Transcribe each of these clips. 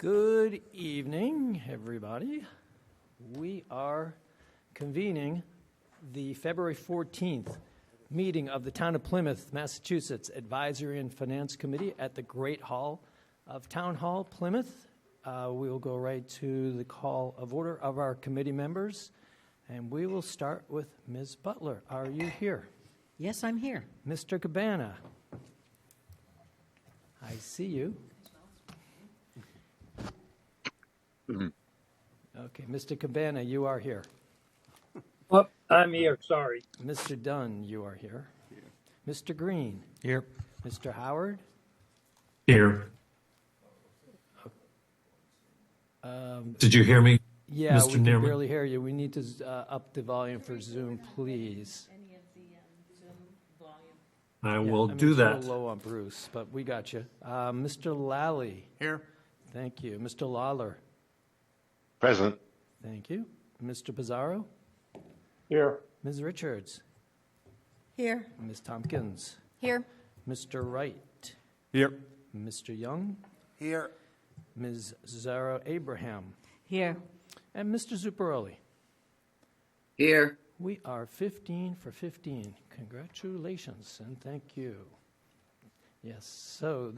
Good evening, everybody. We are convening the February 14th meeting of the Town of Plymouth, Massachusetts Advisory and Finance Committee at the Great Hall of Town Hall, Plymouth. We will go right to the call of order of our committee members, and we will start with Ms. Butler. Are you here? Yes, I'm here. Mr. Cabana. I see you. Okay, Mr. Cabana, you are here. Oh, I'm here, sorry. Mr. Dunn, you are here. Mr. Green. Here. Mr. Howard. Here. Did you hear me? Yeah, Mr. we can Neerman? barely hear you. We need to up the volume for Zoom, please. Any of the Zoom volume? I Yeah, will mean, do it's a that. little low on Bruce, but we got you. Mr. Lally. Here. Thank you. Mr. Lawler. Present. Thank you. Mr. Pizarro. Here. Ms. Richards. Here. Ms. Tompkins. Here. Mr. Wright. Here. Mr. Young. Here. Ms. Zara Abraham. Here. And Mr. Zuccarelli. Here. We are 15 for 15. Congratulations and thank you. Yes, so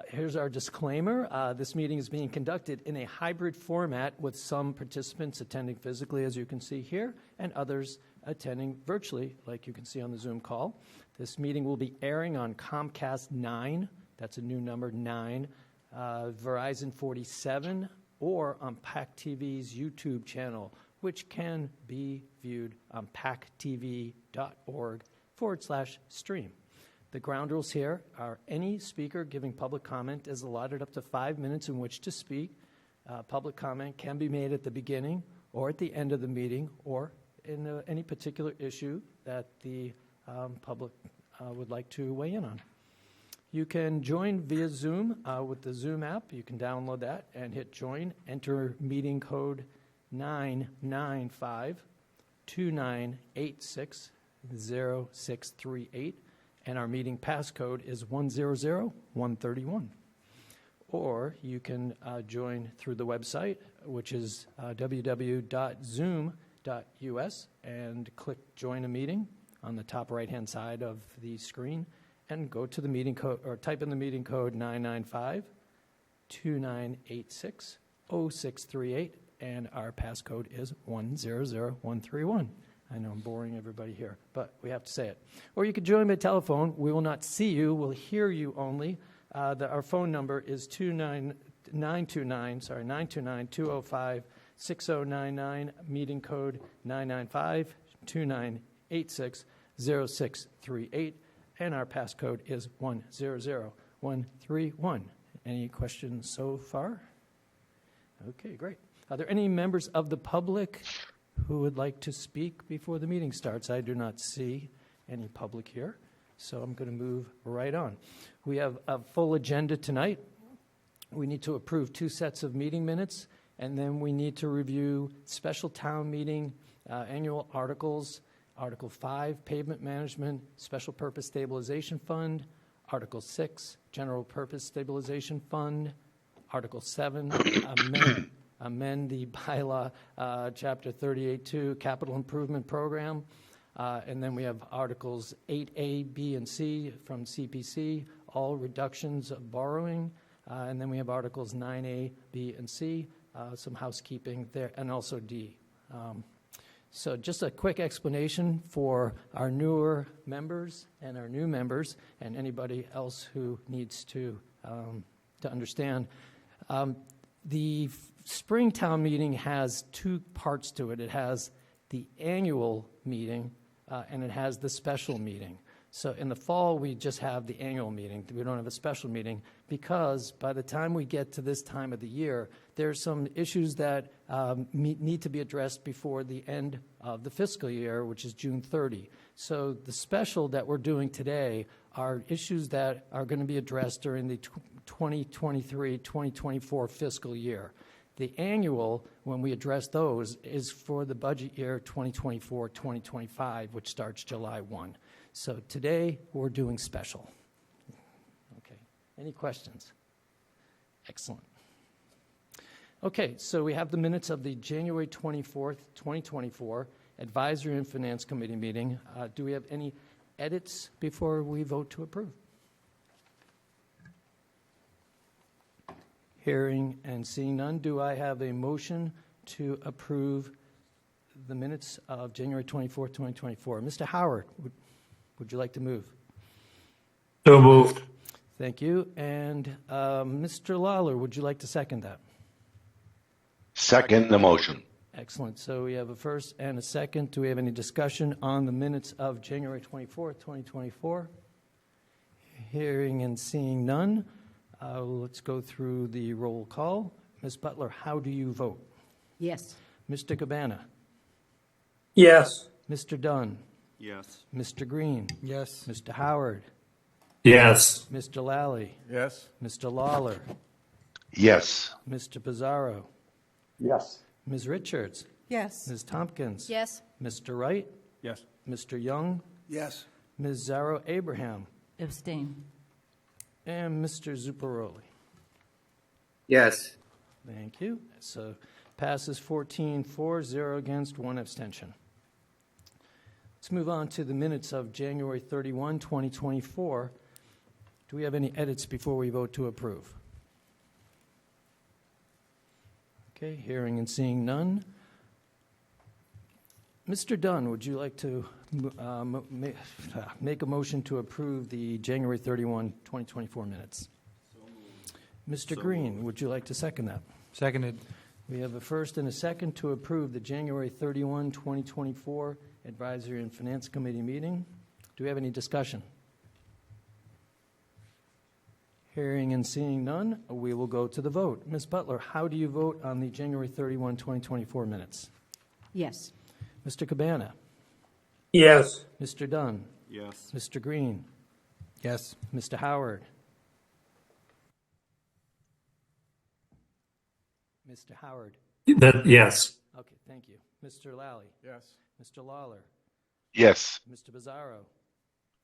here's our disclaimer. This meeting is being conducted in a hybrid format with some participants attending physically, as you can see here, and others attending virtually, like you can see on the Zoom call. This meeting will be airing on Comcast 9, that's a new number, 9, Verizon 47, or on PAC TV's YouTube channel, which can be viewed on pactv.org/stream. The ground rules here are any speaker giving public comment is allotted up to 5 minutes in which to speak. Public comment can be made at the beginning or at the end of the meeting or in any particular issue that the public would like to weigh in on. You can join via Zoom with the Zoom app. You can download that and hit join. Enter meeting code 995-2986-0638. And our meeting passcode is 100131. Or you can join through the website, which is www.zoom.us, and click Join a Meeting on the top right-hand side of the screen, and go to the meeting code, or type in the meeting code 995-2986-0638, and our passcode is 100131. I know I'm boring everybody here, but we have to say it. Or you could join by telephone. We will not see you. We'll hear you only. Our phone number is 929-205-6099, meeting code 995-2986-0638, and our passcode is 100131. Any questions so far? Okay, great. Are there any members of the public who would like to speak before the meeting starts? I do not see any public here, so I'm going to move right on. We have a full agenda tonight. We need to approve 2 sets of meeting minutes, and then we need to review special town meeting annual articles, Article 5, Pavement Management, Special Purpose Stabilization Fund, Article 6, General Purpose Stabilization Fund, Article 7, amend the bylaw, Chapter 38.2, Capital Improvement Program. And then we have Articles 8A, B, and C from CPC, all reductions of borrowing. And then we have Articles 9A, B, and C, some housekeeping there, and also D. So just a quick explanation for our newer members and our new members and anybody else who needs to understand. The spring town meeting has 2 parts to it. It has the annual meeting and it has the special meeting. So in the fall, we just have the annual meeting. We don't have a special meeting because by the time we get to this time of the year, there's some issues that need to be addressed before the end of the fiscal year, which is June 30. So the special that we're doing today are issues that are going to be addressed during the 2023-2024 fiscal year. The annual, when we address those, is for the budget year 2024-2025, which starts July 1. So today, we're doing special. Okay. Any questions? Excellent. Okay, so we have the minutes of the January 24th, 2024 Advisory and Finance Committee meeting. Do we have any edits before we vote to approve? Hearing and seeing none, do I have a motion to approve the minutes of January 24th, 2024? Mr. Howard, would you like to move? So moved. Thank you. And Mr. Lawler, would you like to second that? Second the motion. Excellent. So we have a first and a second. Do we have any discussion on the minutes of January 24th, 2024? Hearing and seeing none, let's go through the roll call. Ms. Butler, how do you vote? Yes. Mr. Cabana? Yes. Mr. Dunn? Yes. Mr. Green? Yes. Mr. Howard? Yes. Mr. Lally? Yes. Mr. Lawler? Yes. Mr. Pizarro? Yes. Ms. Richards? Yes. Ms. Tompkins? Yes. Mr. Wright? Yes. Mr. Young? Yes. Ms. Zarro Abraham? Abstain. And Mr. Zuccaroli? Yes. Thank you. So passes 14-4, against, 1 abstention. Let's move on to the minutes of January 31, 2024. Do we have any edits before we vote to approve? Okay, hearing and seeing none. Mr. Dunn, would you like to make a motion to approve the January 31, 2024 minutes? Mr. Green, would you like to second that? Seconded. We have a first and a second to approve the January 31, 2024 Advisory and Finance Committee meeting. Do we have any discussion? Hearing and seeing none, we will go to the vote. Ms. Butler, how do you vote on the January 31, 2024 minutes? Yes. Mr. Cabana? Yes. Mr. Dunn? Yes. Mr. Green? Yes. Mr. Howard? Mr. Howard? Yes. Okay, thank you. Mr. Lally? Yes. Mr. Lawler? Yes. Mr. Pizarro?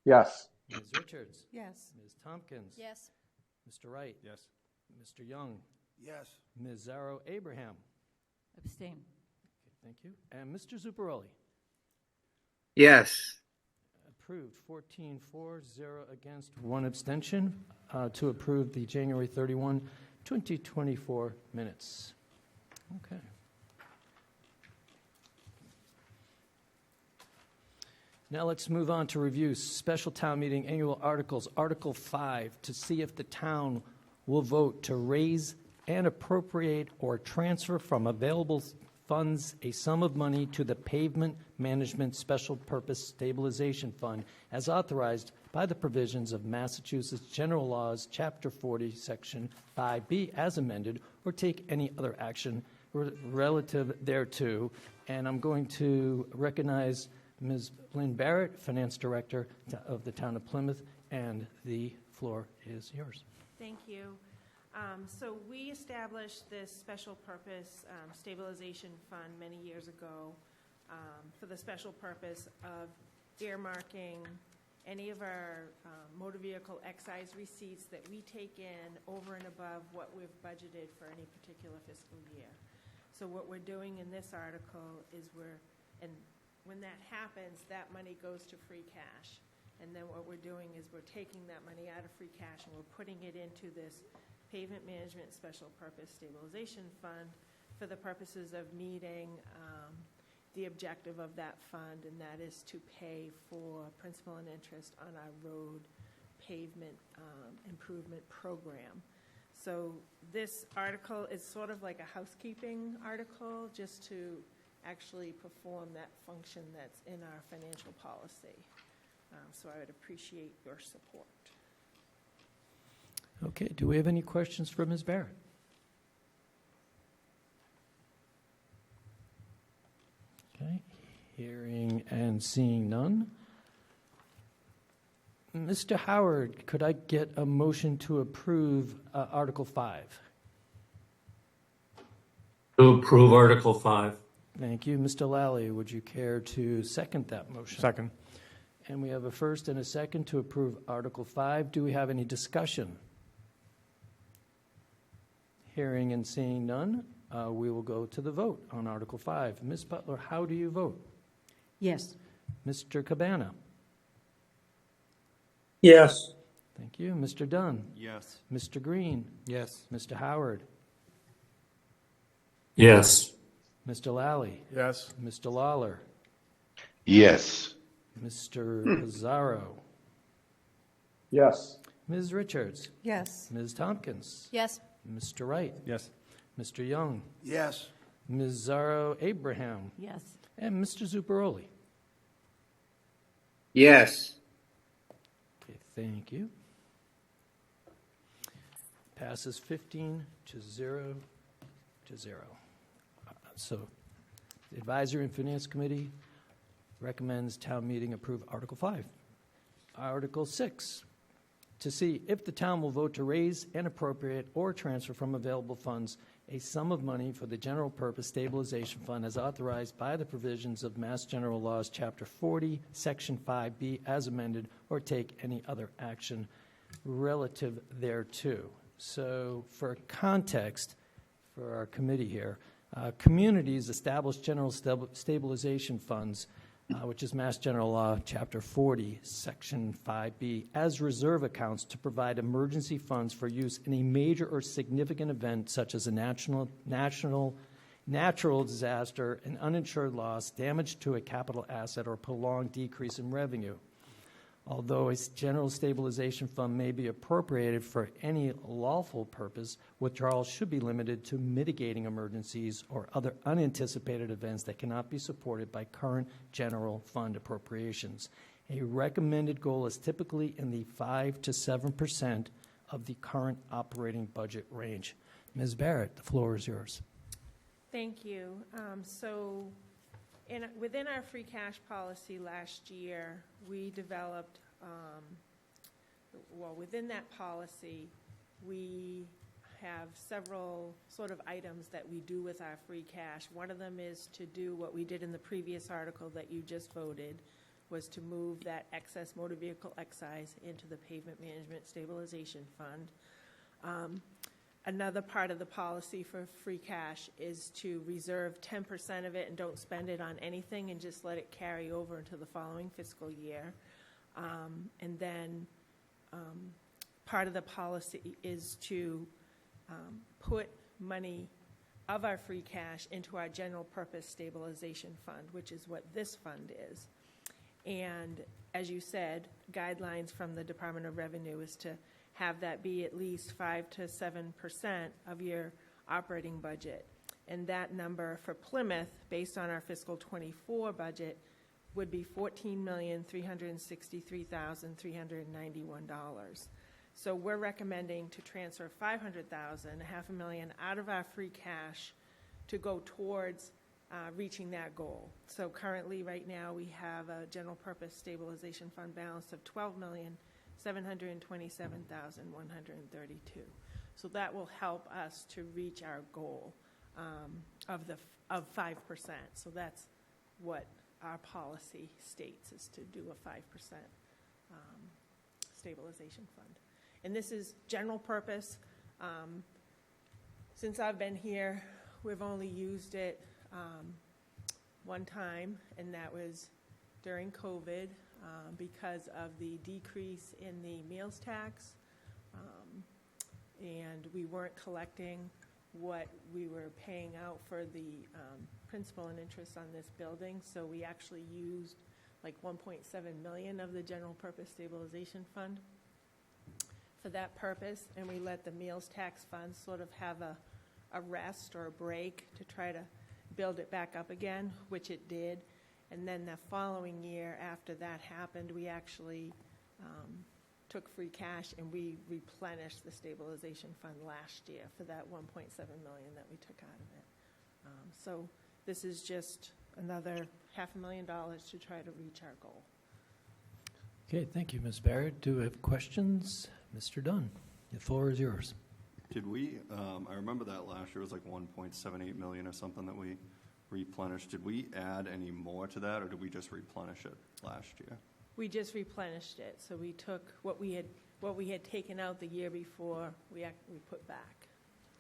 Yes. Ms. Richards? Yes. Ms. Tompkins? Yes. Mr. Wright? Yes. Mr. Young? Yes. Ms. Zarro Abraham? Abstain. Okay, thank you. And Mr. Zuccaroli? Yes. Approved, 14-4, against, 1 abstention, to approve the January 31, 2024 minutes. Okay. Now let's move on to review special town meeting annual articles. Article 5, to see if the town will vote to raise and appropriate or transfer from available funds a sum of money to the Pavement Management Special Purpose Stabilization Fund as authorized by the provisions of Massachusetts General Laws, Chapter 40, Section 5B, as amended, or take any other action relative thereto. And I'm going to recognize Ms. Lynn Barrett, Finance Director of the Town of Plymouth, and the floor is yours. Thank you. So we established this special purpose stabilization fund many years ago for the special purpose of earmarking any of our motor vehicle excise receipts that we take in over and above what we've budgeted for any particular fiscal year. So what we're doing in this article is when that happens, that money goes to free cash. And then what we're doing is we're taking that money out of free cash and we're putting it into this Pavement Management Special Purpose Stabilization Fund for the purposes of meeting the objective of that fund, and that is to pay for principal and interest on our road pavement improvement program. So this article is sort of like a housekeeping article just to actually perform that function that's in our financial policy. So I would appreciate your support. Okay, do we have any questions for Ms. Barrett? Okay, hearing and seeing none. Mr. Howard, could I get a motion to approve Article 5? To approve Article 5. Thank you. Mr. Lally, would you care to second that motion? Second. And we have a first and a second to approve Article 5. Do we have any discussion? Hearing and seeing none, we will go to the vote on Article 5. Ms. Butler, how do you vote? Yes. Mr. Cabana? Yes. Thank you. Mr. Dunn? Yes. Mr. Green? Yes. Mr. Howard? Yes. Mr. Lally? Yes. Mr. Lawler? Yes. Mr. Pizarro? Yes. Ms. Richards? Yes. Ms. Tompkins? Yes. Mr. Wright? Yes. Mr. Young? Yes. Ms. Zaro Abraham? Yes. And Mr. Zuparoli? Yes. Okay, thank you. Passes 15 to 0 to 0. So the Advisory and Finance Committee recommends town meeting approve Article 5. Article 6, to see if the town will vote to raise and appropriate or transfer from available funds a sum of money for the general purpose stabilization fund as authorized by the provisions of Mass General Laws, Chapter 40, Section 5B, as amended, or take any other action relative thereto. So for context for our committee here, communities establish general stabilization funds, which is Mass General Law, Chapter 40, Section 5B, as reserve accounts to provide emergency funds for use in a major or significant event such as a natural disaster, an uninsured loss, damage to a capital asset, or prolonged decrease in revenue. Although a general stabilization fund may be appropriated for any lawful purpose, withdrawals should be limited to mitigating emergencies or other unanticipated events that cannot be supported by current general fund appropriations. A recommended goal is typically in the 5 to 7% of the current operating budget range. Ms. Barrett, the floor is yours. Thank you. Within our free cash policy last year, we developed, within that policy, we have several sort of items that we do with our free cash. One of them is to do what we did in the previous article that you just voted, was to move that excess motor vehicle excise into the pavement management stabilization fund. Another part of the policy for free cash is to reserve 10% of it and don't spend it on anything and just let it carry over into the following fiscal year. And then part of the policy is to put money of our free cash into our general purpose stabilization fund, which is what this fund is. And as you said, guidelines from the Department of Revenue is to have that be at least 5 to 7% of your operating budget. And that number for Plymouth, based on our fiscal 24 budget, would be $14,363,391. So we're recommending to transfer $500,000, $500,000 out of our free cash to go towards reaching that goal. So currently, right now, we have a general purpose stabilization fund balance of $12,727,132. So that will help us to reach our goal of 5%. So that's what our policy states, is to do a 5% stabilization fund. And this is general purpose. Since I've been here, we've only used it one time, and that was during COVID because of the decrease in the meals tax. And we weren't collecting what we were paying out for the principal and interest on this building, so we actually used like $1.7 million of the general purpose stabilization fund for that purpose, and we let the meals tax fund sort of have a rest or a break to try to build it back up again, which it did. And then the following year after that happened, we actually took free cash and we replenished the stabilization fund last year for that $1.7 million that we took out of it. So this is just another $500,000 to try to reach our goal. Okay, thank you, Ms. Barrett. Do we have questions? Mr. Dunn, the floor is yours. Did we, I remember that last year was like 1.78 million or something that we replenished. Did we add any more to that, or did we just replenish it last year? We just replenished it. So we took what we had taken out the year before, we put back.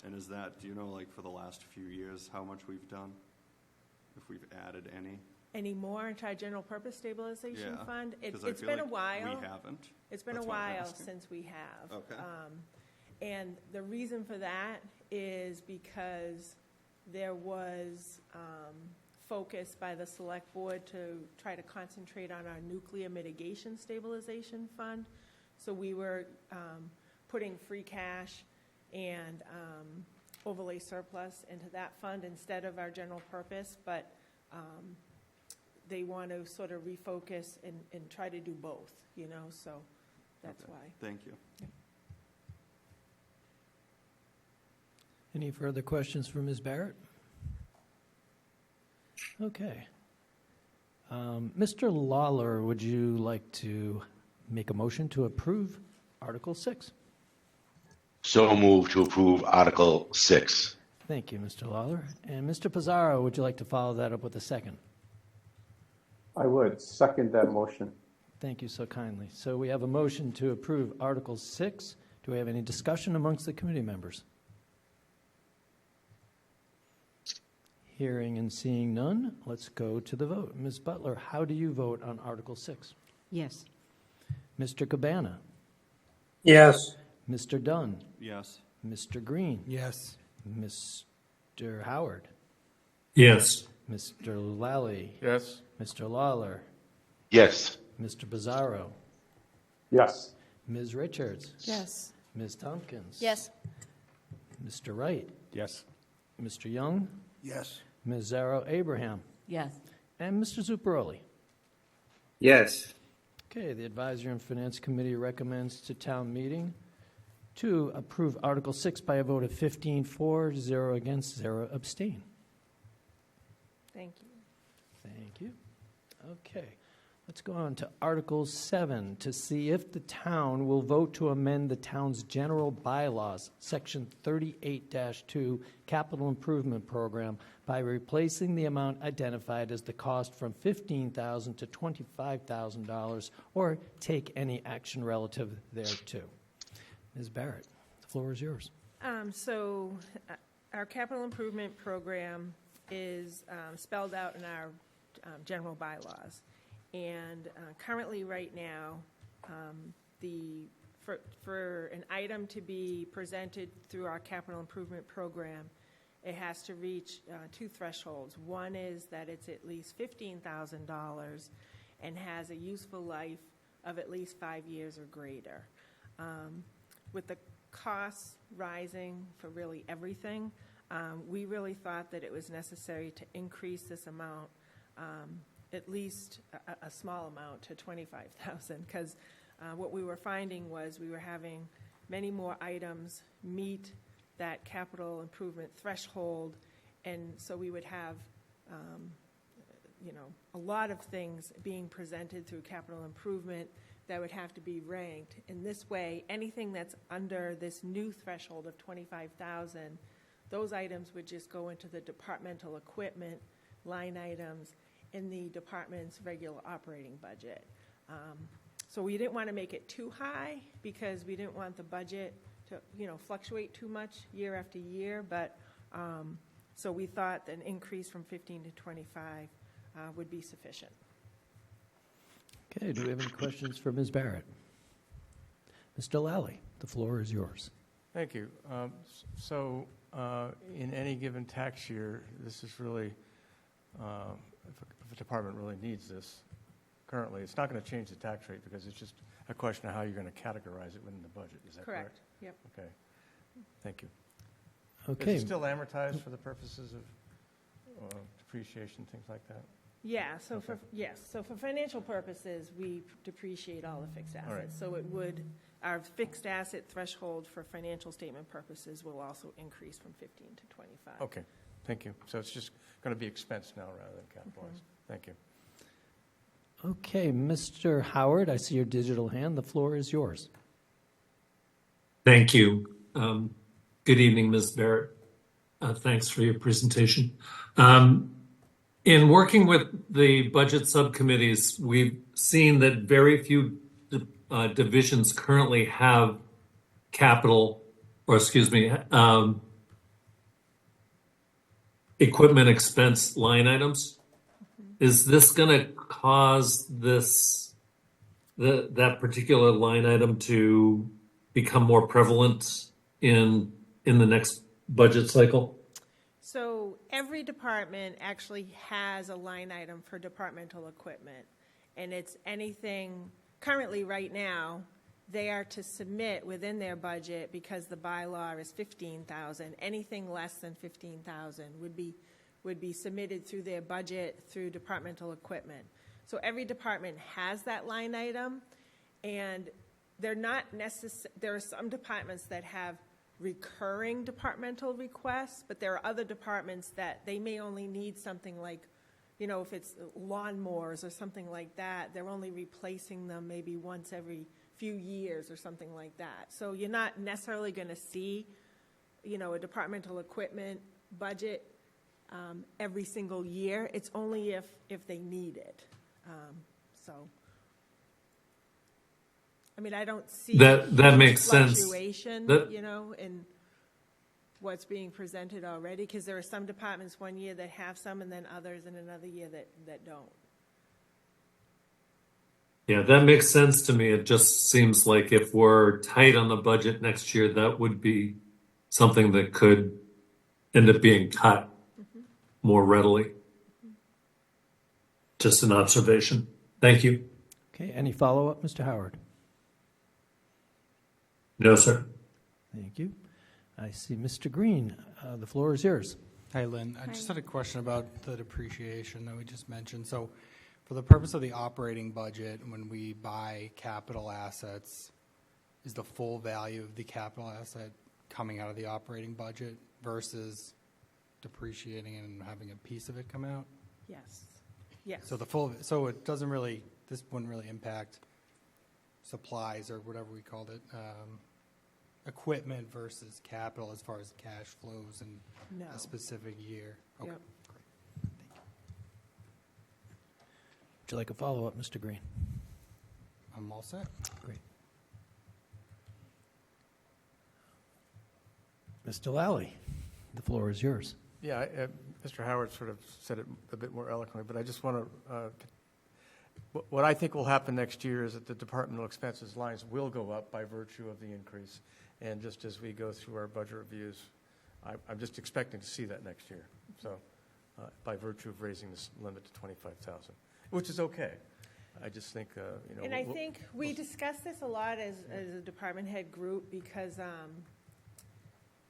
And is that, do you know, like, for the last few years, how much we've done? If we've added any? Any more into our general purpose stabilization Yeah, fund? 'cause I It's feel been a like while. We haven't. It's been a That's why I'm while asking. since we have. Okay. And the reason for that is because there was focus by the select board to try to concentrate on our nuclear mitigation stabilization fund. So we were putting free cash and overlay surplus into that fund instead of our general purpose, but they want to sort of refocus and try to do both, you know, so that's Okay. why. Thank you. Any further questions for Ms. Barrett? Okay. Mr. Lawler, would you like to make a motion to approve Article 6? So moved to approve Article 6. Thank you, Mr. Lawler. And Mr. Pizarro, would you like to follow that up with a second? I would second that motion. Thank you so kindly. So we have a motion to approve Article 6. Do we have any discussion amongst the committee members? Hearing and seeing none, let's go to the vote. Ms. Butler, how do you vote on Article 6? Yes. Mr. Cabana? Yes. Mr. Dunn? Yes. Mr. Green? Yes. Mr. Howard? Yes. Mr. Lally? Yes. Mr. Lawler? Yes. Mr. Bizarro? Yes. Ms. Richards? Yes. Ms. Tompkins? Yes. Mr. Wright? Yes. Mr. Young? Yes. Ms. Zarrow Abraham? Yes. And Mr. Zuccarelli? Yes. Okay, the Advisory and Finance Committee recommends to town meeting to approve Article 6 by a vote of 15 for, 0 against, 0 abstain. Thank you. Thank you. Okay, let's go on to Article 7 to see if the town will vote to amend the town's general bylaws, Section 38-2, Capital Improvement Program, by replacing the amount identified as the cost from $15,000 to $25,000, or take any action relative thereto. Ms. Barrett, the floor is yours. So our capital improvement program is spelled out in our general bylaws. And currently, right now, for an item to be presented through our capital improvement program, it has to reach two thresholds. One is that it's at least $15,000 and has a useful life of at least 5 years or greater. With the costs rising for really everything, we really thought that it was necessary to increase this amount, at least a small amount, to $25,000, because what we were finding was we were having many more items meet that capital improvement threshold, and so we would have a lot of things being presented through capital improvement that would have to be ranked. In this way, anything that's under this new threshold of $25,000, those items would just go into the departmental equipment line items in the department's regular operating budget. So we didn't want to make it too high because we didn't want the budget to, fluctuate too much year after year. But so we thought that an increase from 15 to 25 would be sufficient. Okay, do we have any questions for Ms. Barrett? Mr. Lally, the floor is yours. Thank you. So in any given tax year, this is really, if a department really needs this currently, it's not going to change the tax rate because it's just a question of how you're going to categorize it within the budget. Is that correct? Yep. Okay. Thank you. Okay. Is it still amortized for the purposes of depreciation, things like that? Yeah, so Okay. so for financial purposes, we depreciate all the fixed assets. All right. So it would, our fixed asset threshold for financial statement purposes will also increase from 15 to 25. Okay. Thank you. So it's just going to be expensed now rather than capitalized. Thank you. Okay, Mr. Howard, I see your digital hand. The floor is yours. Thank you. Good evening, Ms. Barrett. Thanks for your presentation. In working with the budget subcommittees, we've seen that very few divisions currently have capital, or excuse me, equipment expense line items. Is this going to cause that particular line item to become more prevalent in the next budget cycle? So every department actually has a line item for departmental equipment. And it's anything, currently right now, they are to submit within their budget, because the bylaw is 15,000, anything less than 15,000 would be submitted through their budget through departmental equipment. So every department has that line item, and they're not there are some departments that have recurring departmental requests, but there are other departments that they may only need something like, if it's lawnmowers or something like that, they're only replacing them maybe once every few years or something like that. So you're not necessarily going to see, a departmental equipment budget every single year. It's only if they need it. I don't see that makes sense. fluctuation, in what's being presented already, because there are some departments one year that have some, and then others in another year that don't. Yeah, that makes sense to me. It just seems like if we're tight on the budget next year, that would be something that could end up being cut more readily. Just an observation. Thank you. Okay, any follow-up, Mr. Howard? No, sir. Thank you. I see Mr. Green. The floor is yours. Hi, Lynn. I Hi. just had a question about the depreciation that we just mentioned. So for the purpose of the operating budget, when we buy capital assets, is the full value of the capital asset coming out of the operating budget versus depreciating and having a piece of it come out? Yes. Yes. So it doesn't really, this wouldn't really impact supplies or whatever we called it, equipment versus capital as far as cash flows in No. a specific year. Okay, Yep. great. Thank you. Would you like a follow-up, Mr. Green? I'm all set. Great. Mr. Lally, the floor is yours. Yeah, Mr. Howard sort of said it a bit more eloquently, but I just want to, what I think will happen next year is that the departmental expenses lines will go up by virtue of the increase. And just as we go through our budget reviews, I'm just expecting to see that next year. So by virtue of raising this limit to 25,000, which is okay. I just think, And I think we discussed this a lot as a department head group, because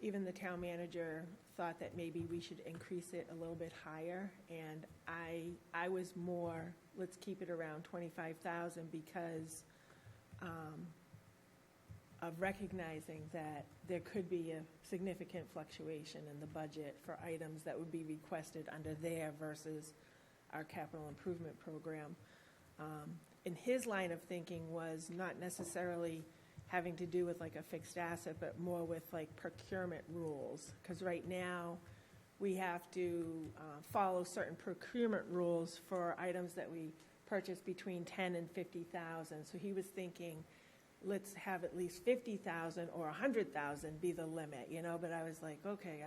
even the town manager thought that maybe we should increase it a little bit higher. And I was more, let's keep it around 25,000, because of recognizing that there could be a significant fluctuation in the budget for items that would be requested under there versus our capital improvement program. And his line of thinking was not necessarily having to do with like a fixed asset, but more with like procurement rules. Because right now, we have to follow certain procurement rules for items that we purchase between 10 and 50,000. So he was thinking, let's have at least 50,000 or 100,000 be the limit, But I was like, okay,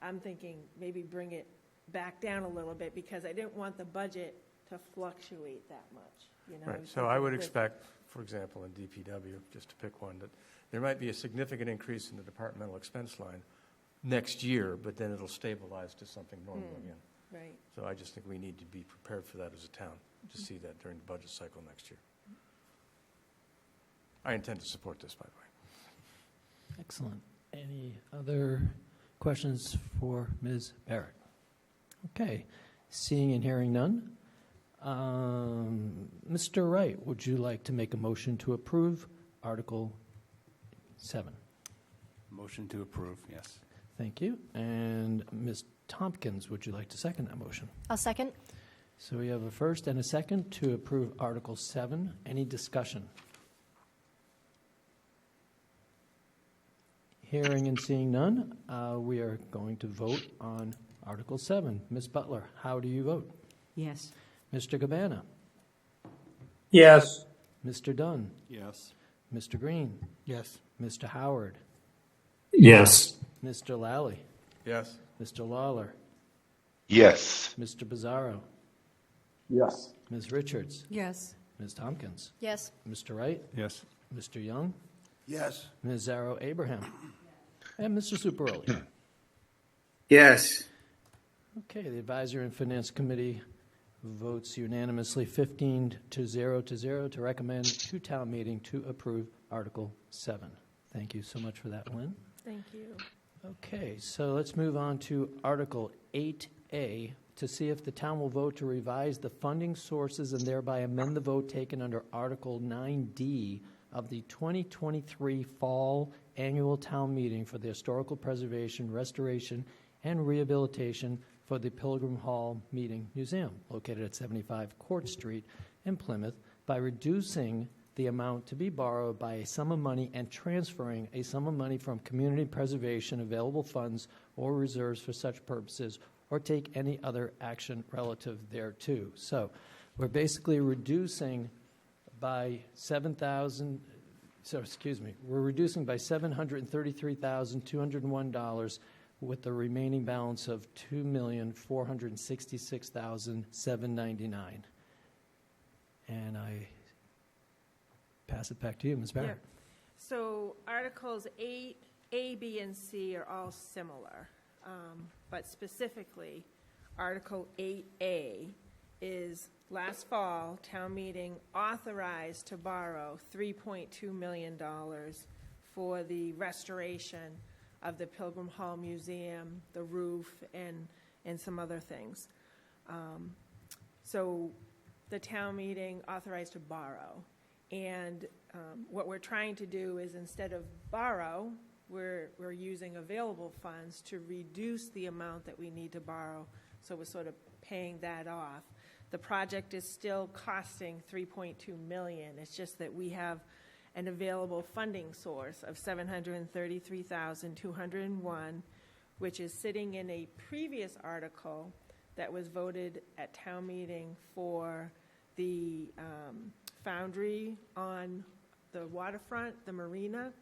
I'm thinking maybe bring it back down a little bit, because I didn't want the budget to fluctuate that much, Right, so I would expect, for example, in DPW, just to pick one, that there might be a significant increase in the departmental expense line next year, but then it'll stabilize to something normal again. Right. So I just think we need to be prepared for that as a town, to see that during the budget cycle next year. I intend to support this, by the way. Excellent. Any other questions for Ms. Barrett? Okay. Seeing and hearing none. Mr. Wright, would you like to make a motion to approve Article 7? Motion to approve, yes. Thank you. And Ms. Tompkins, would you like to second that motion? I'll second. So we have a first and a second to approve Article 7. Any discussion? Hearing and seeing none, we are going to vote on Article 7. Ms. Butler, how do you vote? Yes. Mr. Gabbana? Yes. Mr. Dunn? Yes. Mr. Green? Yes. Mr. Howard? Yes. Mr. Lally? Yes. Mr. Lawler? Yes. Mr. Bizzarro, Yes. Ms. Richards, Yes. Ms. Tompkins, Yes. Mr. Wright, Yes. Mr. Young, Yes. Ms. Zarrow Abraham, and Mr. Superoli. Yes. Okay, the Advisory and Finance Committee votes unanimously 15-0 to recommend to town meeting to approve Article 7. Thank you so much for that, Lynn. Thank you. Okay, so let's move on to Article 8A to see if the town will vote to revise the funding sources and thereby amend the vote taken under Article 9D of the 2023 Fall Annual Town Meeting for the Historical Preservation, Restoration, and Rehabilitation for the Pilgrim Hall Meeting Museum, located at 75 Court Street in Plymouth, by reducing the amount to be borrowed by a sum of money and transferring a sum of money from community preservation available funds or reserves for such purposes, or take any other action relative thereto. So we're basically reducing by we're reducing by $733,201 with the remaining balance of $2,466,799. And I pass it back to you, Ms. Barrett. Yep. So Articles 8, A, B, and C are all similar, but specifically, Article 8A is last fall, town meeting authorized to borrow $3.2 million for the restoration of the Pilgrim Hall Museum, the roof, and some other things. So the town meeting authorized to borrow. And what we're trying to do is, instead of borrow, we're using available funds to reduce the amount that we need to borrow. So we're sort of paying that off. The project is still costing $3.2 million. It's just that we have an available funding source of $733,201, which is sitting in a previous article that was voted at town meeting for the foundry on the waterfront, the marina.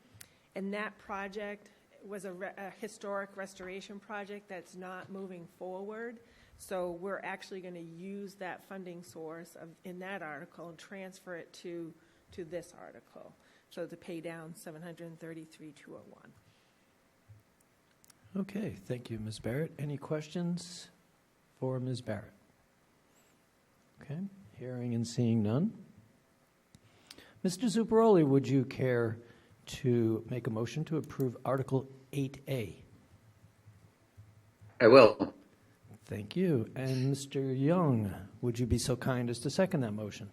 And that project was a historic restoration project that's not moving forward. So we're actually going to use that funding source in that article and transfer it to this article, so to pay down $733,201. Okay, thank you, Ms. Barrett. Any questions for Ms. Barrett? Okay, hearing and seeing none. Mr. Zuparoli, would you care to make a motion to approve Article 8A? I will. Thank you. And Mr. Young, would you be so kind as to second that motion?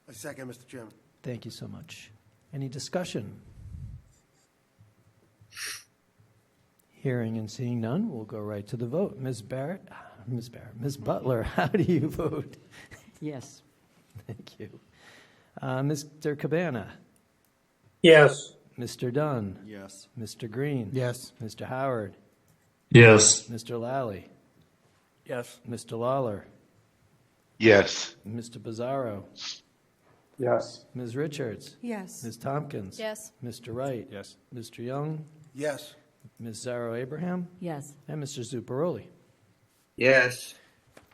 I second, Mr. Chairman. Thank you so much. Any discussion? Hearing and seeing none, we'll go right to the vote. Ms. Butler, how do you vote? Yes. Thank you. Mr. Cabana? Yes. Mr. Dunn? Yes. Mr. Green? Yes. Mr. Howard? Yes. Mr. Lally? Yes. Mr. Lawler? Yes. Mr. Bizzarro? Yes. Ms. Richards? Yes. Ms. Tompkins? Yes. Mr. Wright? Yes. Mr. Young? Yes. Ms. Zarrow Abraham? Yes. And Mr. Zuparoli. Yes.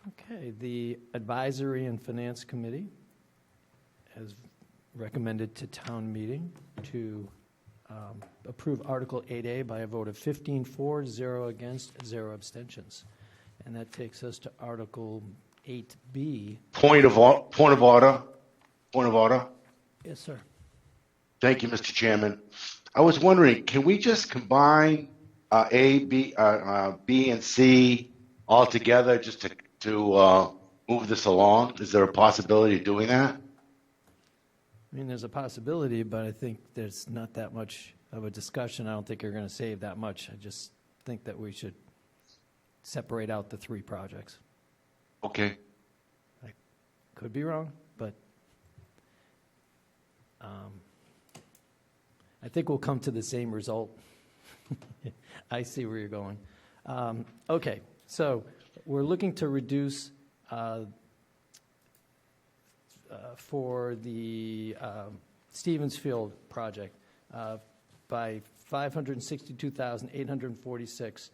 Okay, the Advisory and Finance Committee has recommended to town meeting to approve Article 8A by a vote of 15 for, 0 against, 0 abstentions. And that takes us to Article 8B. Point of order. Yes, sir. Thank you, Mr. Chairman. I was wondering, can we just combine A, B, B, and C all together just to move this along? Is there a possibility of doing that? I mean, there's a possibility, but I think there's not that much of a discussion. I don't think you're going to save that much. I just think that we should separate out the three projects. Okay. I could be wrong, but I think we'll come to the same result. I see where you're going. Okay, so we're looking to reduce for the Stevens Field project by $562,846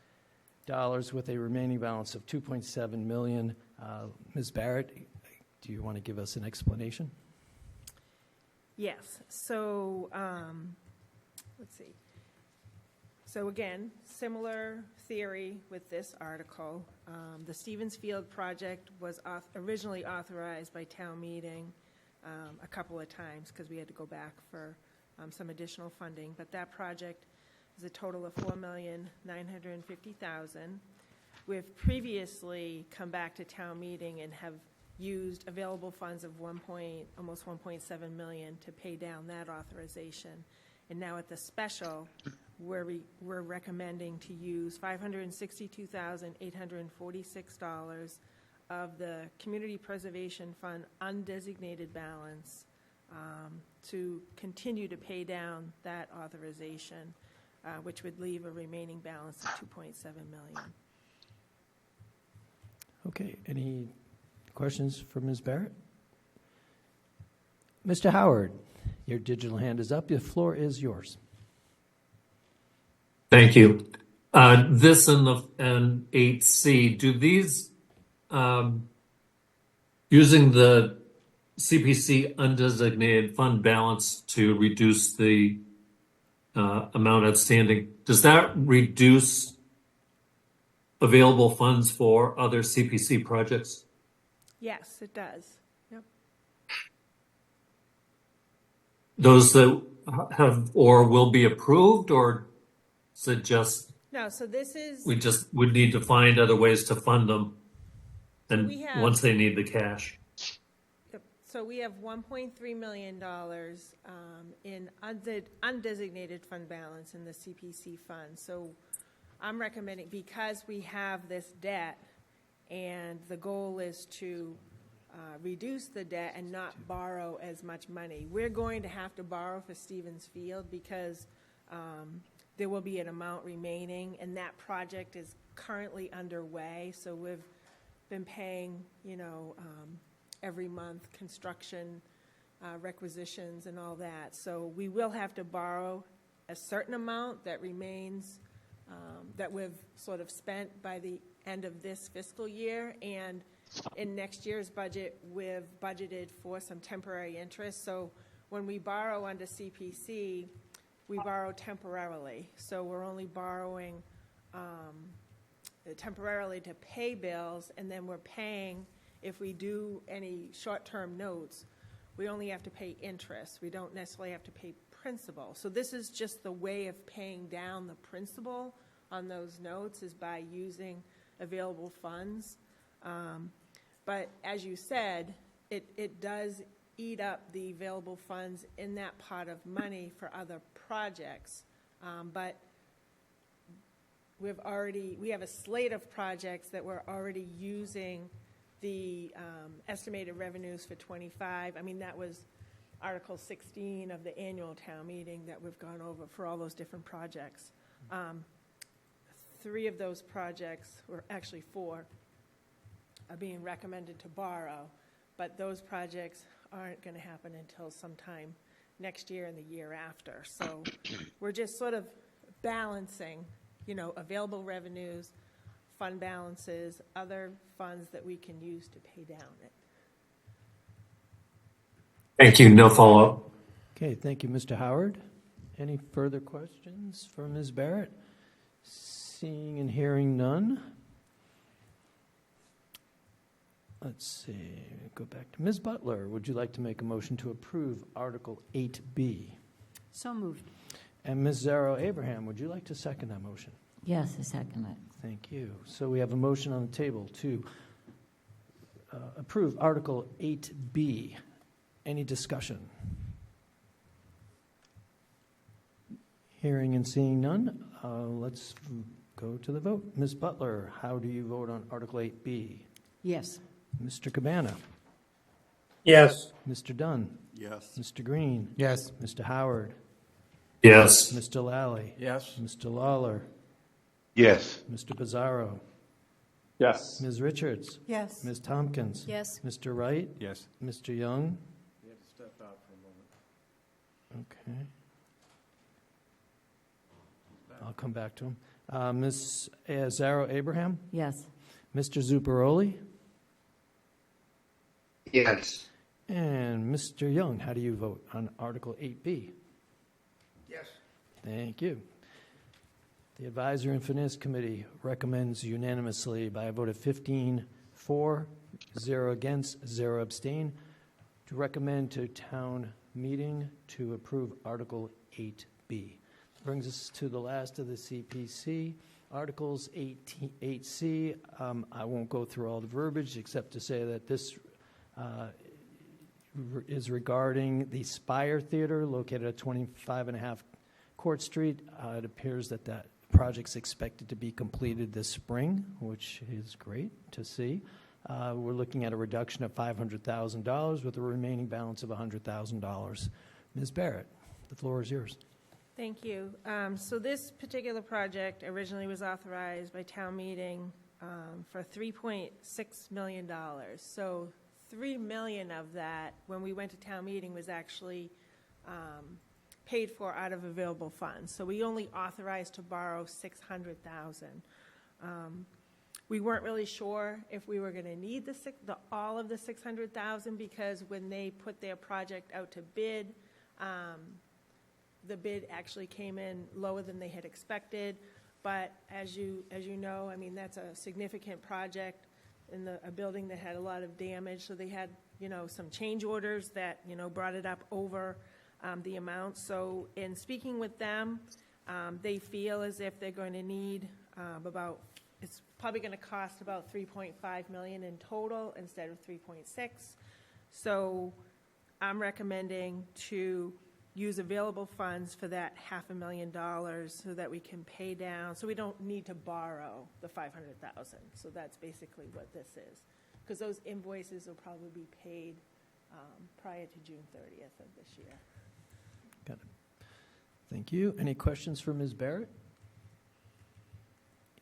with a remaining balance of $2.7 million. Ms. Barrett, do you want to give us an explanation? Yes, so, let's see. So again, similar theory with this article. The Stevens Field project was originally authorized by town meeting a couple of times because we had to go back for some additional funding. But that project is a total of $4,950,000. We've previously come back to town meeting and have used available funds of almost $1.7 million to pay down that authorization. And now at the special, we're recommending to use $562,846 of the Community Preservation Fund undesignated balance to continue to pay down that authorization, which would leave a remaining balance of $2.7 million. Okay, any questions for Ms. Barrett? Mr. Howard, your digital hand is up. The floor is yours. Thank you. This and 8C, do these, using the CPC undesignated fund balance to reduce the amount outstanding, does that reduce available funds for other CPC projects? Yes, it does. Yep. Those that have or will be approved, or is it just No, so this is, we just would need to find other ways to fund them, and we have- once they need the cash? so we have $1.3 million in undesignated fund balance in the CPC fund. So I'm recommending, because we have this debt and the goal is to reduce the debt and not borrow as much money. We're going to have to borrow for Stevens Field because there will be an amount remaining, and that project is currently underway. So we've been paying, every month construction requisitions and all that. So we will have to borrow a certain amount that remains that we've sort of spent by the end of this fiscal year, and in next year's budget, we've budgeted for some temporary interest. So when we borrow under CPC, we borrow temporarily. So we're only borrowing temporarily to pay bills, and then we're paying, if we do any short-term notes, we only have to pay interest. We don't necessarily have to pay principal. So this is just the way of paying down the principal on those notes, is by using available funds. But as you said, it does eat up the available funds in that pot of money for other projects. But we have a slate of projects that we're already using the estimated revenues for 25. I mean, that was Article 16 of the annual town meeting that we've gone over for all those different projects. 3 of those projects, or actually 4, are being recommended to borrow, but those projects aren't going to happen until sometime next year and the year after. So we're just sort of balancing, available revenues, fund balances, other funds that we can use to pay down it. Thank you. No follow-up. Okay, thank you, Mr. Howard. Any further questions for Ms. Barrett? Seeing and hearing none. Let's see, go back to Ms. Butler. Would you like to make a motion to approve Article 8B? So moved. And Ms. Zarrow Abraham, would you like to second that motion? Yes, I second it. Thank you. So we have a motion on the table to approve Article 8B. Any discussion? Hearing and seeing none, let's go to the vote. Ms. Butler, how do you vote on Article 8B? Yes. Mr. Cabana? Yes. Mr. Dunn? Yes. Mr. Green? Yes. Mr. Howard? Yes. Mr. Lally? Yes. Mr. Lawler? Yes. Mr. Pizarro? Yes. Ms. Richards? Yes. Ms. Tompkins? Yes. Mr. Wright? Yes. Mr. Young? You have to step out for a moment. Okay. I'll come back to him. Ms. Azaro Abraham? Yes. Mr. Zuparoli? Yes. And Mr. Young, how do you vote on Article 8B? Yes. Thank you. The Advisory and Finance Committee recommends unanimously by a vote of 15 for, 0 against, 0 abstain, to recommend to town meeting to approve Article 8B. Brings us to the last of the CPC, Articles 8C. I won't go through all the verbiage except to say that this is regarding the Spire Theater located at 25.5 Court Street. It appears that that project's expected to be completed this spring, which is great to see. We're looking at a reduction of $500,000 with a remaining balance of $100,000. Ms. Barrett, the floor is yours. Thank you. So this particular project originally was authorized by town meeting for $3.6 million. So $3 million of that, when we went to town meeting, was actually paid for out of available funds. So we only authorized to borrow $600,000. We weren't really sure if we were going to need all of the $600,000 because when they put their project out to bid, the bid actually came in lower than they had expected. But as you know, I mean, that's a significant project in a building that had a lot of damage. So they had, some change orders that, brought it up over the amount. So in speaking with them, they feel as if they're going to need it's probably going to cost about $3.5 million in total instead of $3.6. So I'm recommending to use available funds for that $500,000 so that we can pay down, so we don't need to borrow the $500,000. So that's basically what this is, because those invoices will probably be paid prior to June 30th of this year. Got it. Thank you. Any questions for Ms. Barrett?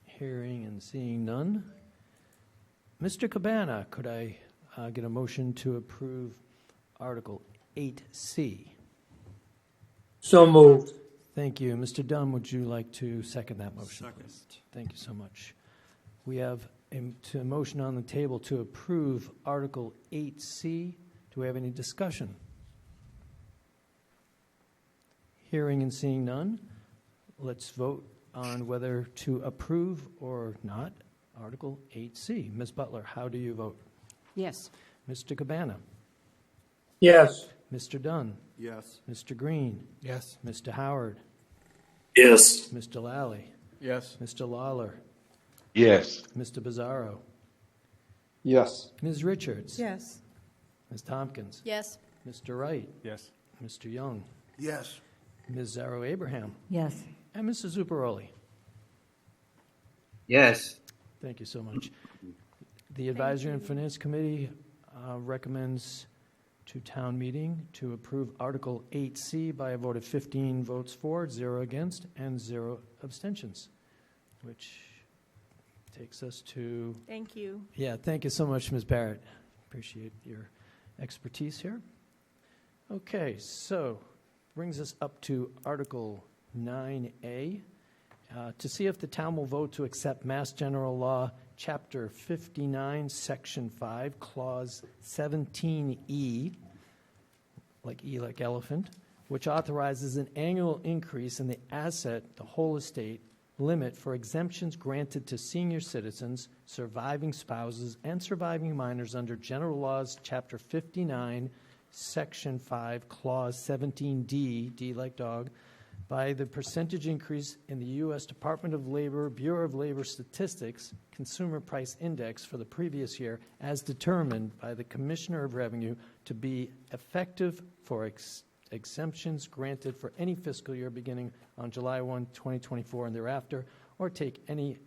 Hearing and seeing none. Mr. Cabana, could I get a motion to approve Article 8C? So moved. Thank you. Mr. Dunn, would you like to second that motion? Second. Please? Thank you so much. We have a motion on the table to approve Article 8C. Do we have any discussion? Hearing and seeing none, let's vote on whether to approve or not Article 8C. Ms. Butler, how do you vote? Yes. Mr. Cabana? Yes. Mr. Dunn? Yes. Mr. Green? Yes. Mr. Howard? Yes. Mr. Lally? Yes. Mr. Lawler? Yes. Mr. Bizzarro? Yes. Ms. Richards? Yes. Ms. Tompkins? Yes. Mr. Wright? Yes. Mr. Young? Yes. Ms. Zaro Abraham? Yes. And Mr. Zuparoli? Yes. Thank you so much. The Advisory and Finance Committee recommends to town meeting to approve Article 8C by a vote of 15 votes for, 0 against, and 0 abstentions, which takes us to... Thank you. Yeah, thank you so much, Ms. Barrett. Appreciate your expertise here. Okay, so brings us up to Article 9A, to see if the town will vote to accept Mass General Law, Chapter 59, Section 5, Clause 17E, like E like elephant, which authorizes an annual increase in the whole estate limit for exemptions granted to senior citizens, surviving spouses, and surviving minors under General Laws, Chapter 59, Section 5, Clause 17D, D like dog, by the percentage increase in the U.S. Department of Labor, Bureau of Labor Statistics, Consumer Price Index for the previous year, as determined by the Commissioner of Revenue to be effective for exemptions granted for any fiscal year beginning on July 1, 2024 and thereafter, or take any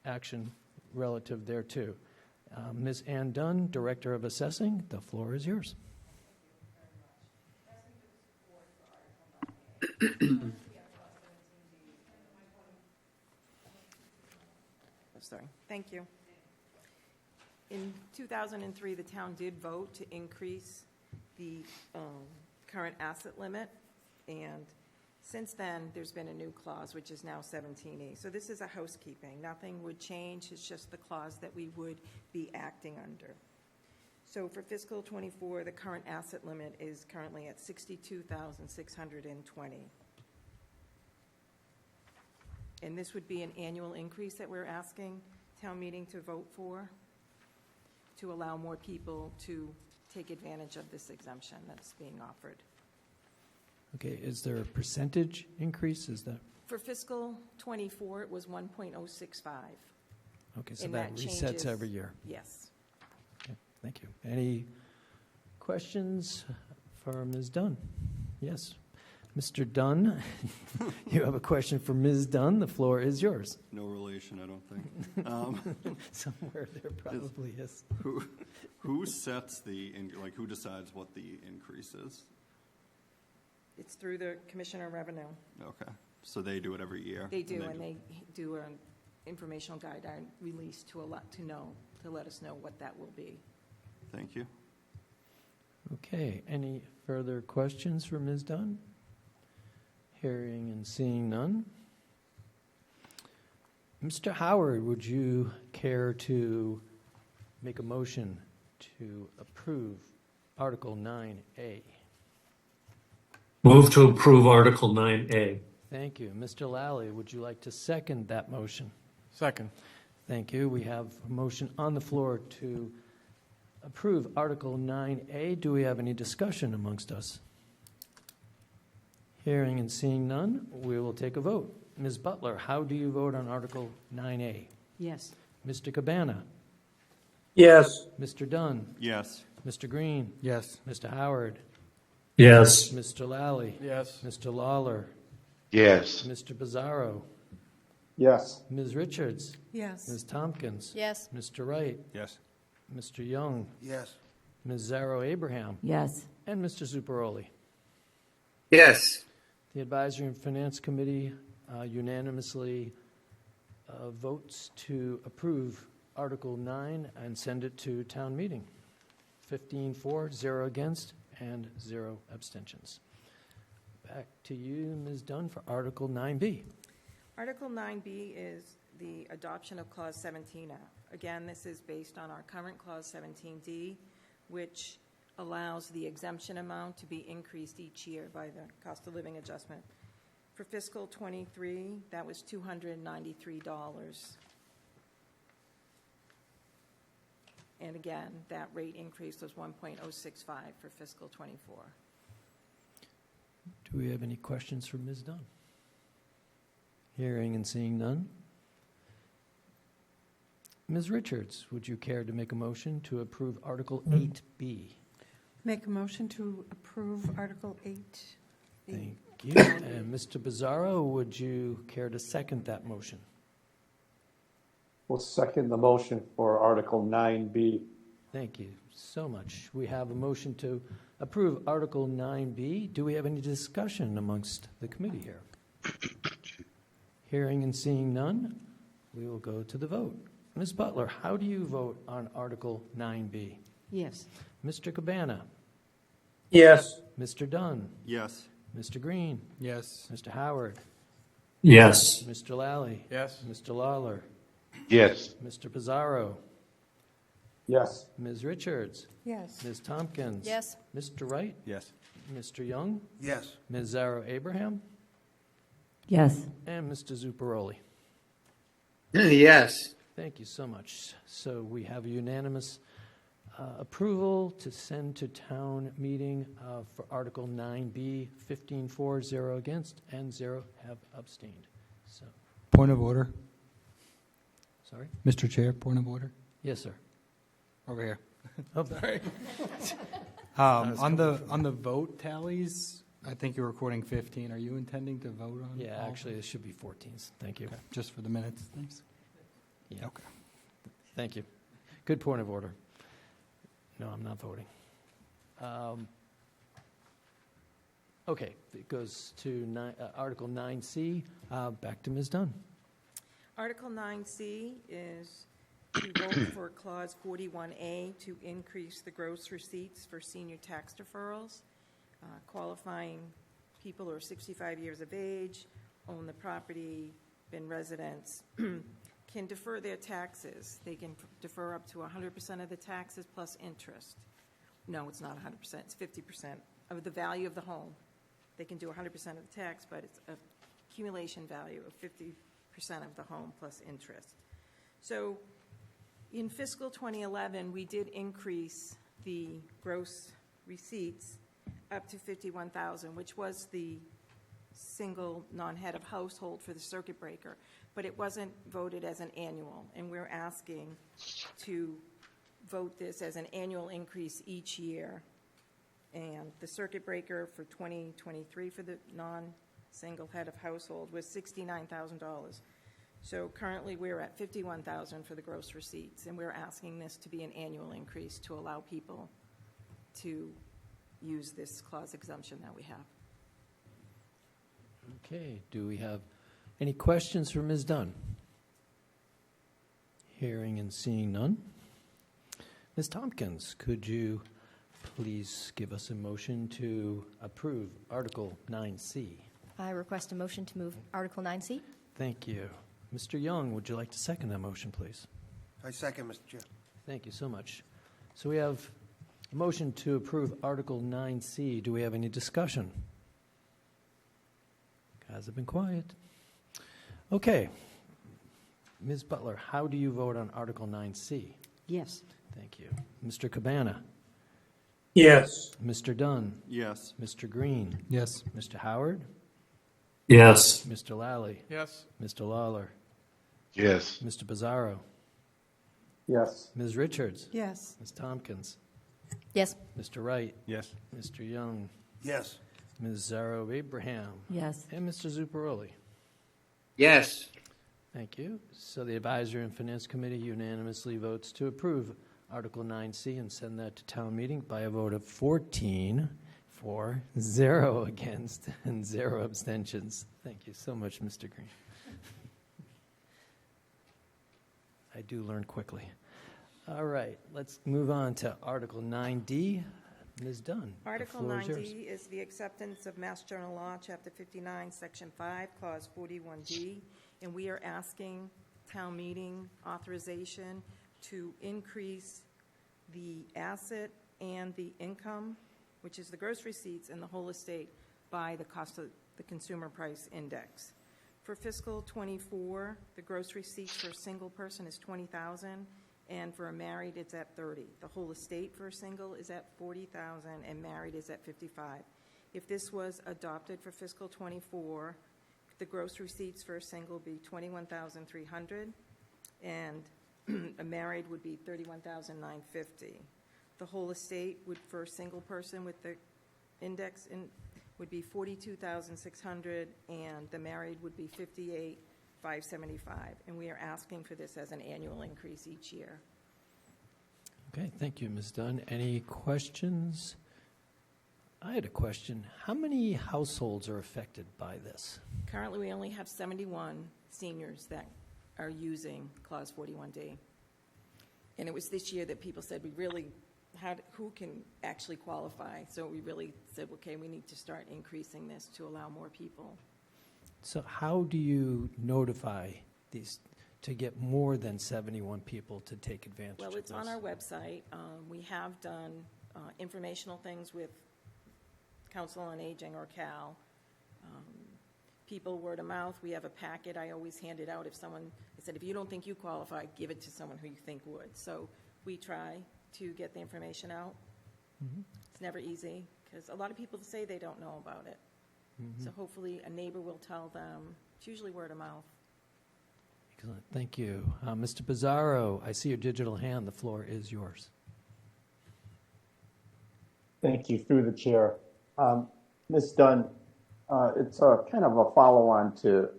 action relative thereto. Ms. Ann Dunn, Director of Assessing, the floor is yours. Sorry. Thank you. In 2003, the town did vote to increase the current asset limit, and Since then, there's been a new clause, which is now 17E. So this is a housekeeping. Nothing would change. It's just the clause that we would be acting under. So for fiscal '24, the current asset limit is currently at $62,620. And this would be an annual increase that we're asking town meeting to vote for, to allow more people to take advantage of this exemption that's being offered. Okay, is there a percentage increase? Is that, For fiscal '24, it was 1.065. okay, so And that that resets changes. every year. Yes. Okay, thank you. Any questions for Ms. Dunn? Yes. Mr. Dunn, you have a question for Ms. Dunn. The floor is yours. No relation, I don't think. Somewhere there probably is. Who sets who decides what the increase is? It's through the Commissioner of Revenue. Okay, so they do it every year? They do, and they do an informational guideline release to let us know what that will be. Thank you. Okay, any further questions for Ms. Dunn? Hearing and seeing none. Mr. Howard, would you care to make a motion to approve Article 9A? Move to approve Article 9A. Thank you. Mr. Lally, would you like to second that motion? Second. Thank you. We have a motion on the floor to approve Article 9A. Do we have any discussion amongst us? Hearing and seeing none, we will take a vote. Ms. Butler, how do you vote on Article 9A? Yes. Mr. Cabana? Yes. Mr. Dunn? Yes. Mr. Green? Yes. Mr. Howard? Yes. Mr. Lally? Yes. Mr. Lawler? Yes. Mr. Bizzarro? Yes. Ms. Richards? Yes. Ms. Tompkins? Yes. Mr. Wright? Yes. Mr. Young? Yes. Ms. Zarrow Abraham? Yes. And Mr. Zuparoli? Yes. The Advisory and Finance Committee unanimously votes to approve Article 9 and send it to town meeting. 15 for, 0 against, and 0 abstentions. Back to you, Ms. Dunn, for Article 9B. Article 9B is the adoption of Clause 17F. Again, this is based on our current Clause 17D, which allows the exemption amount to be increased each year by the cost of living adjustment. For fiscal '23, that was $293. And again, that rate increase was 1.065 for fiscal '24. Do we have any questions for Ms. Dunn? Hearing and seeing none. Ms. Richards, would you care to make a motion to approve Article 8B? Make a motion to approve Article 8. Thank you. And Mr. Bizzarro, would you care to second that motion? We'll second the motion for Article 9B. Thank you so much. We have a motion to approve Article 9B. Do we have any discussion amongst the committee here? Hearing and seeing none, we will go to the vote. Ms. Butler, how do you vote on Article 9B? Yes. Mr. Cabana? Yes. Mr. Dunn? Yes. Mr. Green? Yes. Mr. Howard? Yes. Mr. Lally? Yes. Mr. Lawler? Yes. Mr. Bizzarro? Yes. Ms. Richards? Yes. Ms. Tompkins? Yes. Mr. Wright? Yes. Mr. Young? Yes. Ms. Zarrow Abraham? Yes. And Mr. Zuparoli? Yes. Thank you so much. So we have a unanimous approval to send to town meeting for Article 9B, 15 for, 0 against, and 0 have abstained. So, Point of order. sorry? Mr. Chair, point of order. Yes, sir. Over here. Oh, sorry. On the vote tallies, I think you're recording 15. Are you intending to vote on? Yeah, all? actually, it should be 14s. Thank you. Okay, just for the minutes, thanks. Yeah. Okay. Thank you. Good point of order. No, I'm not voting. Okay, it goes to Article 9C. Back to Ms. Dunn. Article 9C is to vote for Clause 41A to increase the gross receipts for senior tax deferrals. Qualifying people who are 65 years of age, own the property, been residents, can defer their taxes. They can defer up to 100% of the taxes plus interest. No, it's not 100%, it's 50% of the value of the home. They can do 100% of the tax, but it's an accumulation value of 50% of the home plus interest. So in fiscal 2011, we did increase the gross receipts up to $51,000, which was the single non-head of household for the circuit breaker, but it wasn't voted as an annual, and we're asking to vote this as an annual increase each year. And the circuit breaker for 2023 for the non-single head of household was $69,000. So currently, we're at $51,000 for the gross receipts, and we're asking this to be an annual increase to allow people to use this clause exemption that we have. Okay, do we have any questions for Ms. Dunn? Hearing and seeing none. Ms. Tompkins, could you please give us a motion to approve Article 9C? I request a motion to move Article 9C. Thank you. Mr. Young, would you like to second that motion, please? I second, Mr. Chair. Thank you so much. So we have a motion to approve Article 9C. Do we have any discussion? Guys have been quiet. Okay. Ms. Butler, how do you vote on Article 9C? Yes. Thank you. Mr. Cabana? Yes. Mr. Dunn? Yes. Mr. Green? Yes. Mr. Howard? Yes. Mr. Lally? Yes. Mr. Lawler? Yes. Mr. Bizzarro? Yes. Ms. Richards? Yes. Ms. Tompkins? Yes. Mr. Wright? Yes. Mr. Young? Yes. Ms. Zarro Abraham? Yes. And Mr. Zuparoli? Yes. Thank you. So the Advisory and Finance Committee unanimously votes to approve Article 9C and send that to town meeting by a vote of 14 for, 0 against, and 0 abstentions. Thank you so much, Mr. Green. I do learn quickly. All right, let's move on to Article 9D. Ms. Dunn, Article the floor is yours. 9D is the acceptance of Mass General Law, Chapter 59, Section 5, Clause 41D, and we are asking town meeting authorization to increase the asset and the income, which is the gross receipts and the whole estate, by the cost of the consumer price index. For fiscal 24, the gross receipts for a single person is $20,000, and for a married, it's at $30,000. The whole estate for a single is at $40,000, and married is at $55,000. If this was adopted for fiscal 24, the gross receipts for a single would be $21,300, and a married would be $31,950. The whole estate would, for a single person with the index, would be $42,600, and the married would be $58,575. And we are asking for this as an annual increase each year. Okay, thank you, Ms. Dunn. Any questions? I had a question. How many households are affected by this? Currently, we only have 71 seniors that are using Clause 41D. And it was this year that people said, we really, who can actually qualify? So we really said, okay, we need to start increasing this to allow more people. So how do you notify these to get more than 71 people to take advantage of this? Well, it's on our website. We have done informational things with Council on Aging or CAL. People word of mouth. We have a packet I always hand it out if someone, I said, if you don't think you qualify, give it to someone who you think would. So we try to get the information out. Mm-hmm. It's never easy because a lot of people say they don't know about it. Mm-hmm. So hopefully a neighbor will tell them. It's usually word of mouth. Excellent. Thank you. Mr. Bizzarro, I see your digital hand. The floor is yours. Thank you, through the chair. Ms. Dunn, it's a kind of a follow-on to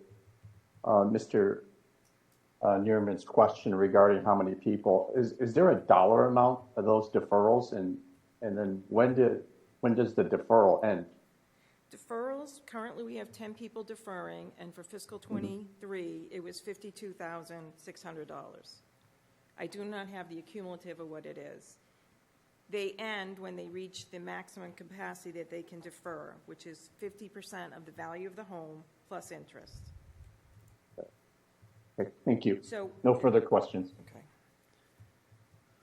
Mr. Neerman's question regarding how many people. Is there a dollar amount of those deferrals, and then when does the deferral end? Deferrals, currently we have 10 people deferring, and for fiscal 23, it was $52,600. I do not have the accumulative of what it is. They end when they reach the maximum capacity that they can defer, which is 50% of the value of the home plus interest. Okay, thank you. So, No further questions. okay.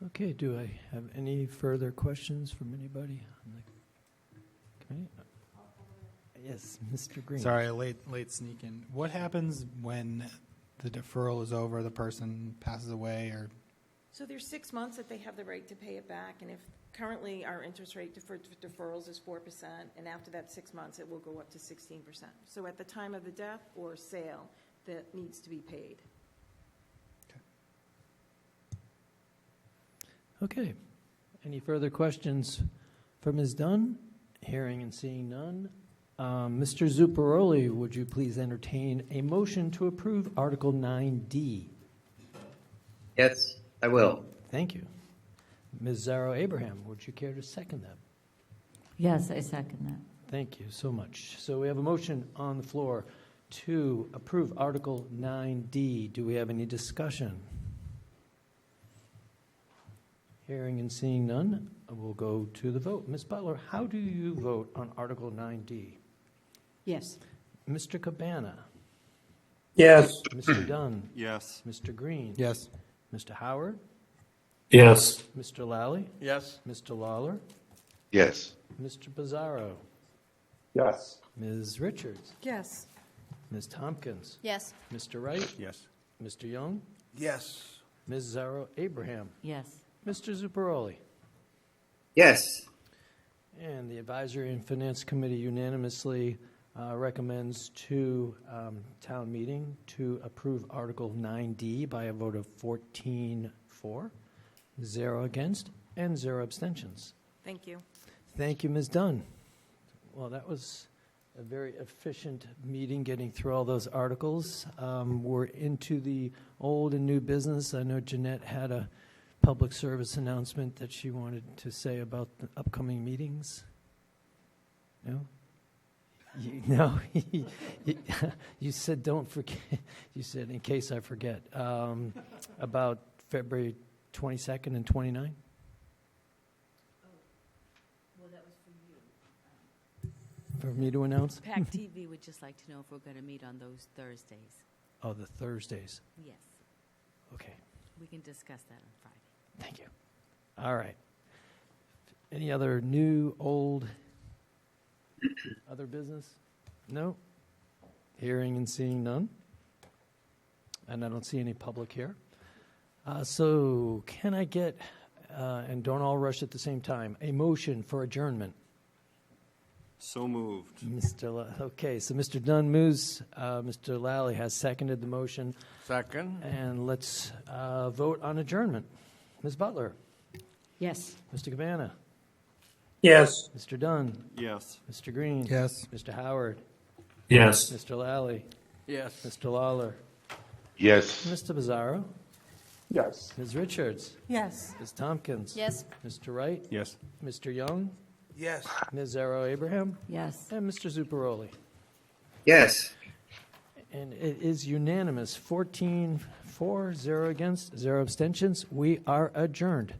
Okay, do I have any further questions from anybody on the committee? Yes, Mr. Green. Sorry, late sneak in. What happens when the deferral is over, the person passes away, or? So there's 6 months that they have the right to pay it back, and if currently our interest rate for deferrals is 4%, and after that 6 months, it will go up to 16%. So at the time of the death or sale, that needs to be paid. Okay. Any further questions for Ms. Dunn? Hearing and seeing none. Mr. Zuccaroli, would you please entertain a motion to approve Article 9D? Yes, I will. Thank you. Ms. Zaro Abraham, would you care to second that? Yes, I second that. Thank you so much. So we have a motion on the floor to approve Article 9D. Do we have any discussion? Hearing and seeing none, we'll go to the vote. Ms. Butler, how do you vote on Article 9D? Yes. Mr. Cabana? Yes. Mr. Dunn? Yes. Mr. Green? Yes. Mr. Howard? Yes. Mr. Lally? Yes. Mr. Lawler? Yes. Mr. Pizarro? Yes. Ms. Richards? Yes. Ms. Tompkins? Yes. Mr. Wright? Yes. Mr. Young? Yes. Ms. Zaro Abraham? Yes. Mr. Zuccaroli? Yes. And the Advisory and Finance Committee unanimously recommends to town meeting to approve Article 9D by a vote of 14 for, 0 against, and 0 abstentions. Thank you. Thank you, Ms. Dunn. Well, that was a very efficient meeting, getting through all those articles. We're into the old and new business. I know Jeanette had a public service announcement that she wanted to say about the upcoming meetings. No? No? You said don't forget. You said, in case I forget, about February 22nd and 29th? Well, that was for you. For me to announce? PAC TV would just like to know if we're going to meet on those Thursdays. Oh, the Thursdays. Yes. Okay. We can discuss that on Friday. Thank you. All right. Any other new, old, other business? No? Hearing and seeing none? And I don't see any public here. So can I get, and don't all rush at the same time, a motion for adjournment? So moved. Okay, so Mr. Dunn moves. Mr. Lally has seconded the motion. Second. And let's vote on adjournment. Ms. Butler? Yes. Mr. Cabana? Yes. Mr. Dunn? Yes. Mr. Green? Yes. Mr. Howard? Yes. Mr. Lally? Yes. Mr. Lawler? Yes. Mr. Pizarro? Yes. Ms. Richards? Yes. Ms. Tompkins? Yes. Mr. Wright? Yes. Mr. Young? Yes. Ms. Zaro Abraham? Yes. And Mr. Zuccaroli? Yes. And it is unanimous, 14 for, 0 against, 0 abstentions. We are adjourned.